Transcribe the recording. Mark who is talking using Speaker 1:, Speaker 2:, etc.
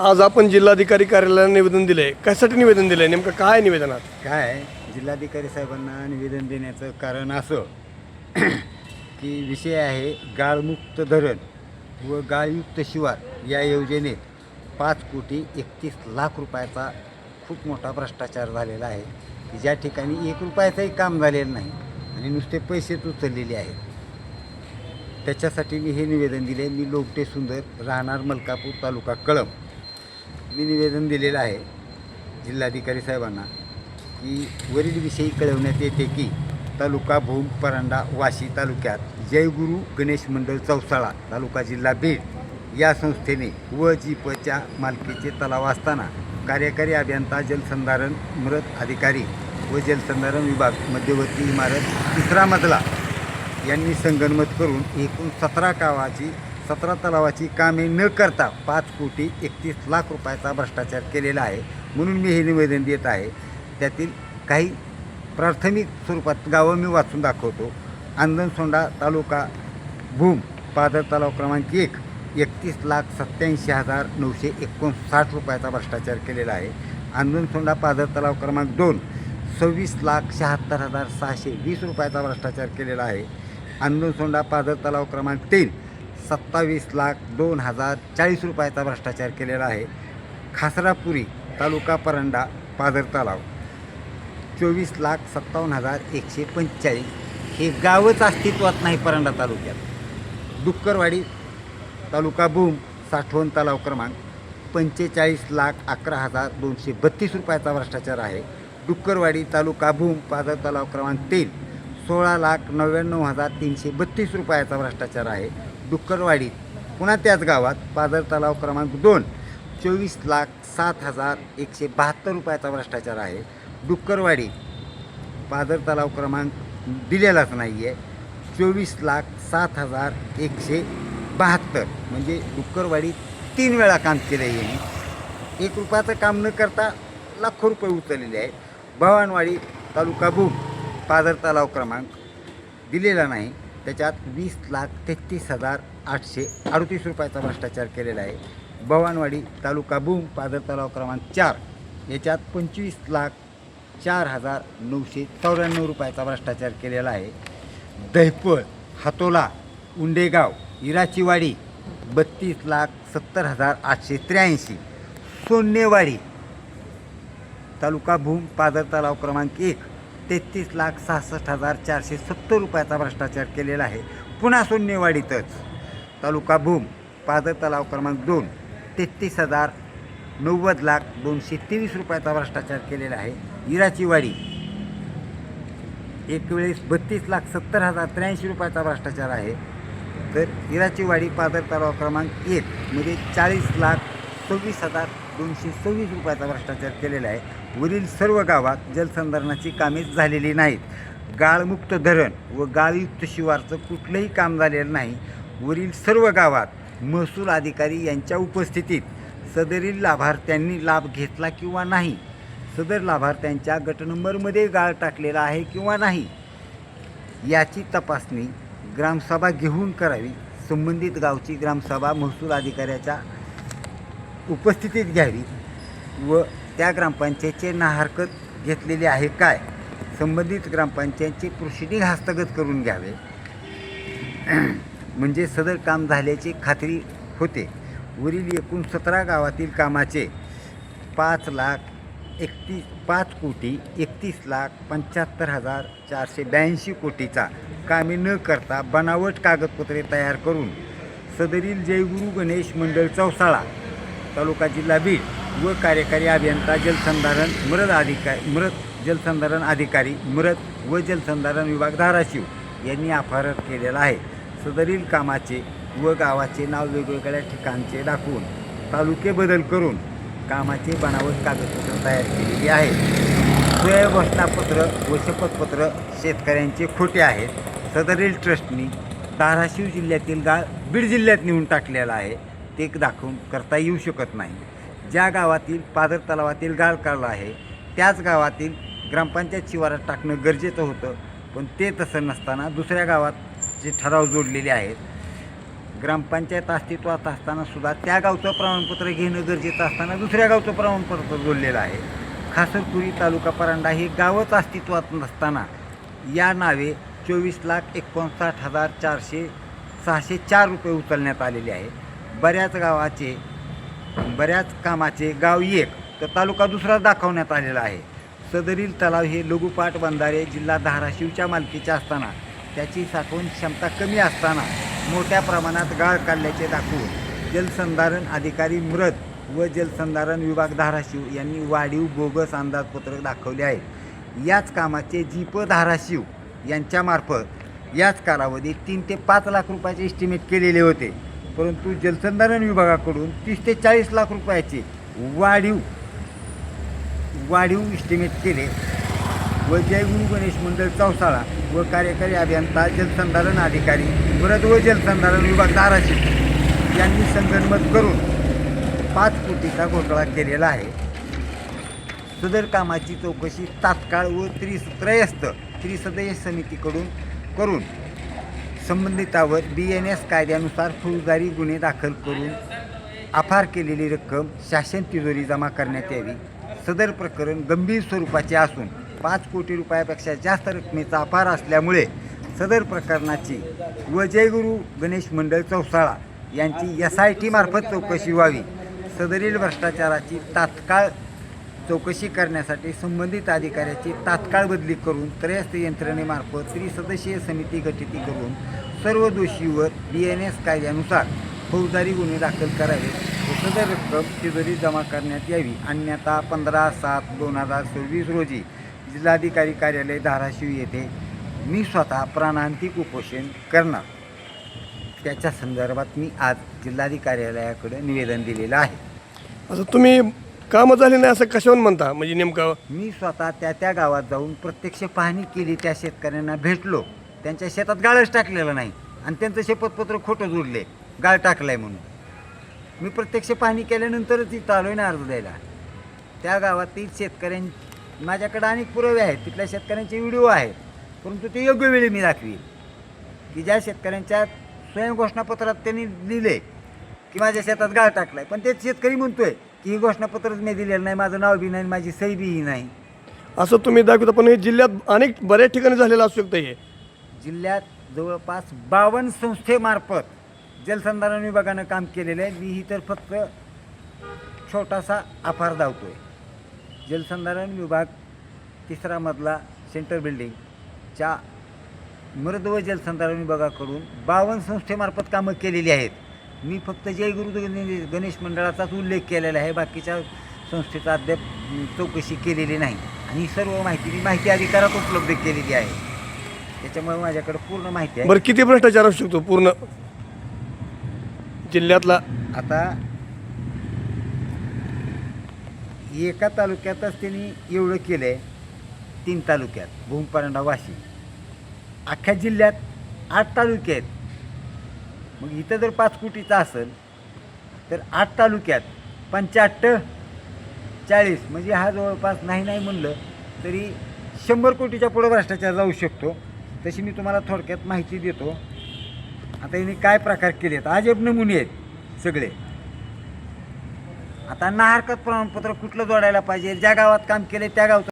Speaker 1: आज आपण जिल्हाधिकारी कार्यालयाला निवेदन दिलंय. कशासाठी निवेदन दिलंय, नेमकं काय निवेदनात?
Speaker 2: काय जिल्हाधिकारी साहेबांना निवेदन देण्याचं कारण असं की विषय आहे गाळमुक्त धरण व गाळयुक्त शिवार या योजनेत 5,31,00,000 रुपयाचा खूप मोठा भ्रष्टाचार झालेला आहे की ज्या ठिकाणी 1 रुपयाचंही काम झालेलं नाही आणि नुसते पैसेच उचललेले आहेत. त्याच्यासाठी मी हे निवेदन दिले. मी लोकटे सुंदर, राहणार मलकापूर, तालुका कळंब. मी निवेदन दिलेलं आहे जिल्हाधिकारी साहेबांना की वरील विषयी कळवण्यात येते की तालुका भूम, परांडा, वाशी तालुक्यात जयगुरु गणेश मंडळ चौसाळा, तालुका जिल्हा बीड या संस्थेने व जीपच्या मालकीचे तलाव असताना कार्यकारी अभियंता जलसंधारण मृत अधिकारी व जलसंधारण विभाग मध्यवर्ती इमारत 3रा मजला यांनी संगनमत करून एकूण 17 तलावाची कामे न करता 5,31,00,000 रुपयाचा भ्रष्टाचार केलेला आहे. म्हणून मी हे निवेदन देत आहे. त्यातील काही प्राथमिक स्वरूपात गावं मी वाचून दाखवतो. आंदणसोंडा तालुका भूम, पादर तलाव क्रमांक 1 31,87,959 रुपयाचा भ्रष्टाचार केलेला आहे. आंदणसोंडा पादर तलाव क्रमांक 2 26,76,620 रुपयाचा भ्रष्टाचार केलेला आहे. आंदणसोंडा पादर तलाव क्रमांक 3 27,02,040 रुपयाचा भ्रष्टाचार केलेला आहे. खासरापुरी तालुका परांडा पादर तलाव 24,57,145 हे गावच अस्तित्वात नाही परांडा तालुक्यात. डुक्करवाडी तालुका भूम साठवण तलाव क्रमांक 45,11,232 रुपयाचा भ्रष्टाचार आहे. डुक्करवाडी तालुका भूम पादर तलाव क्रमांक 3 16,99,332 रुपयाचा भ्रष्टाचार आहे. डुक्करवाडी पुन्हा त्याच गावात पादर तलाव क्रमांक 2 24,07,172 रुपयाचा भ्रष्टाचार आहे. डुक्करवाडी पादर तलाव क्रमांक दिलेलाच नाही आहे. 24,07,172 म्हणजे डुक्करवाडी 3 वेळा काम केलं आहे यांनी. 1 रुपयाचं काम न करता लाखो रुपये उचललेले आहे. भवानवाडी तालुका भूम पादर तलाव क्रमांक दिलेला नाही. त्याच्यात 20,33,838 रुपयाचा भ्रष्टाचार केलेला आहे. भवानवाडी तालुका भूम पादर तलाव क्रमांक 4 याच्यात 25,04,994 रुपयाचा भ्रष्टाचार केलेला आहे. दहिपळ, हातोला, उंडेगाव, इराचीवाडी 32,70,883. सोन्नेवाडी तालुका भूम पादर तलाव क्रमांक 1 33,66,470 रुपयाचा भ्रष्टाचार केलेला आहे. पुन्हा सोन्नेवाडीतच तालुका भूम पादर तलाव क्रमांक 2 33,90,223 रुपयाचा भ्रष्टाचार केलेला आहे. इराचीवाडी एक वेळेस 32,70,083 रुपयाचा भ्रष्टाचार आहे. तर इराचीवाडी पादर तलाव क्रमांक 1 मध्ये 40,26,226 रुपयाचा भ्रष्टाचार केलेला आहे. वरील सर्व गावात जलसंधारणाची कामे झालेली नाहीत. गाळमुक्त धरण व गाळयुक्त शिवारचं कुठलंही काम झालेलं नाही. वरील सर्व गावात महसूल अधिकारी यांच्या उपस्थितीत सदरील लाभार्थ्यांनी लाभ घेतला किंवा नाही, सदर लाभार्थ्यांच्या गट नंबरमध्ये गाळ टाकलेला आहे किंवा नाही याची तपासणी ग्रामसभा घेऊन करावी. संबंधित गावची ग्रामसभा महसूल अधिकाऱ्याच्या उपस्थितीत घ्यावी व त्या ग्रामपंचायतीचे हरकत घेतलेली आहे काय संबंधित ग्रामपंचायतीचे प्रोसिडिंग हस्तगत करून घ्यावे म्हणजे सदर काम झाल्याची खात्री होते. वरील एकूण 17 गावातील कामाचे 5,31,75,482 कोटीचा कामे न करता बनावट कागदपत्रे तयार करून सदरील जयगुरु गणेश मंडळ चौसाळा, तालुका जिल्हा बीड व कार्यकारी अभियंता जलसंधारण जलसंधारण अधिकारी मृत व जलसंधारण विभाग धाराशिव यांनी अपहार केलेला आहे. सदरील कामाचे व गावाचे नाव वेगवेगळ्या ठिकाणचे दाखवून तालुके बदल करून कामाचे बनावट कागदपत्र तयार केलेली आहे. स्वयंघोषणापत्र व शपथपत्र शेतकऱ्यांचे खोटे आहेत. सदरील ट्रस्टनी धाराशिव जिल्ह्यातील गाळ बीड जिल्ह्यात नेऊन टाकलेला आहे. ते दाखवून करता येऊ शकत नाही. ज्या गावातील पादर तलावातील गाळ काढला आहे त्याच गावातील ग्रामपंचायत शिवारात टाकणं गरजेचं होतं, पण ते तसं नसताना दुसऱ्या गावात जे ठराव जोडलेले आहेत ग्रामपंचायत अस्तित्वात असताना सुद्धा त्या गावचं प्रमाणपत्र घेणं गरजेचं असताना दुसऱ्या गावचं प्रमाणपत्र जोडलेलं आहे. खासरपुरी तालुका परांडा हे गावच अस्तित्वात नसताना या नावे 24,59,604 रुपये उचलण्यात आलेले आहे. बऱ्याच कामाचे गाव एक तर तालुका दुसरा दाखवण्यात आलेला आहे. सदरील तलाव हे लघुपाट बंधारे जिल्हा धाराशिवच्या मालकीचे असताना त्याची साठवण क्षमता कमी असताना मोठ्या प्रमाणात गाळ काढल्याचे दाखवून जलसंधारण अधिकारी मृद व जलसंधारण विभाग धाराशिव यांनी वाढीव बोगस अंदाजपत्रक दाखवले आहे. याच कामाचे जीप धाराशिव यांच्यामार्फत याच कालावधीत 3 ते 5 लाख रुपयाचे एस्टिमेट केलेले होते, परंतु जलसंधारण विभागाकडून 30 ते 40 लाख रुपयाचे वाढीव एस्टिमेट केले व जयगुरु गणेश मंडळ चौसाळा व कार्यकारी अभियंता जलसंधारण अधिकारी मृद व जलसंधारण विभाग धाराशिव यांनी संगनमत करून 5 कोटीचा घोटाळा केलेला आहे. सदर कामाची चौकशी तात्काळ व त्रिसदस्य समितीकडून करून संबंधितावर BNS कायद्यानुसार फौजदारी गुन्हे दाखल करून अफार केलेली रक्कम शासन तिजोरी जमा करण्यात यावी. सदर प्रकरण गंभीर स्वरूपाचे असून 5 कोटी रुपयापेक्षा जास्त रकमेचा अफार असल्यामुळे सदर प्रकरणाची व जयगुरु गणेश मंडळ चौसाळा यांची SIT मार्फत चौकशी व्हावी. सदरील भ्रष्टाचाराची तात्काळ चौकशी करण्यासाठी संबंधित अधिकाऱ्याची तात्काळ बदली करून त्रयस्थ यंत्रणेमार्फत त्रिसदस्यीय समिती गठीत करून सर्व दोषींवर BNS कायद्यानुसार फौजदारी गुन्हे दाखल करावे व सदर रक्कम तिजोरीत जमा करण्यात यावी. अन्यथा 15/7/2026 रोजी जिल्हाधिकारी कार्यालय धाराशिव येथे मी स्वतः प्राणांतिक उपोषण करणार. त्याच्या संदर्भात मी आज जिल्हाधिकारी कार्यालयाकडे निवेदन दिलेलं आहे.
Speaker 1: असं तुम्ही कामं झाले नाही असं कशावर म्हणता, म्हणजे नेमकं?
Speaker 2: मी स्वतः त्या गावात जाऊन प्रत्यक्ष पाहणी केली, त्या शेतकऱ्यांना भेटलो, त्यांच्या शेतात गाळच टाकलेलं नाही आणि त्यांचं शपथपत्र खोटं जोडले गाळ टाकलाय म्हणून. मी प्रत्यक्ष पाहणी केल्यानंतरच इथं आलोय ना अर्ज द्यायला. त्या गावातील शेतकऱ्यां माझ्याकडे अनेक पुरावे आहेत, तिथल्या शेतकऱ्यांचे व्हिडिओ आहेत, परंतु ते योग्य वेळी मी दाखवी की ज्या शेतकऱ्यांच्या स्वयंघोषणापत्रात त्यांनी लिहिले की माझ्या शेतात गाळ टाकलाय, पण ते शेतकरी म्हणतोय की ही घोषणापत्रच मी दिलेलं नाही, माझं नाव बी नाही, माझी सही बीही नाही.
Speaker 1: असं तुम्ही दाखवता, पण हे जिल्ह्यात अनेक बऱ्याच ठिकाणी झालेलं असू शकतं. हे
Speaker 2: जिल्ह्यात जवळपास 52 संस्थेमार्फत जलसंधारण विभागानं काम केलेलं आहे. मी ही तर फक्त छोटासा आभार धावतोय. जलसंधारण विभाग 3रा मजला सेंटर बिल्डिंगच्या मृद व जलसंधारण विभागाकडून 52 संस्थेमार्फत कामं केलेली आहेत. मी फक्त जयगुरु गणेश मंडळाचाच उल्लेख केलेला आहे, बाकीच्या संस्थेचा अद्याप चौकशी केलेली नाही आणि सर्व माहिती मी माहिती अधिकारात उपलब्ध केलेली आहे. त्याच्यामुळे माझ्याकडे पूर्ण माहिती आहे.
Speaker 1: बरं, किती भ्रष्टाचार असू शकतो पूर्ण जिल्ह्यातला?
Speaker 2: आता एका तालुक्यातच त्यांनी एवढं केलं आहे, 3 तालुक्यात भूम, परांडा, वाशी. अख्ख्या जिल्ह्यात 8 तालुके आहेत. मग इथं जर 5 कोटीचा असेल तर 8 तालुक्यात 45-40 म्हणजे हा जवळपास नाही म्हणलं तरी 100 कोटीच्या पुढे भ्रष्टाचार जाऊ शकतो. तशी मी तुम्हाला थोडक्यात माहिती देतो. आता यांनी काय प्रकार केले आहेत, अजब नमुने आहेत सगळे. आता ना हरकत प्रमाणपत्र कुठलं जोडायला पाहिजे, ज्या गावात काम केले त्या गावचं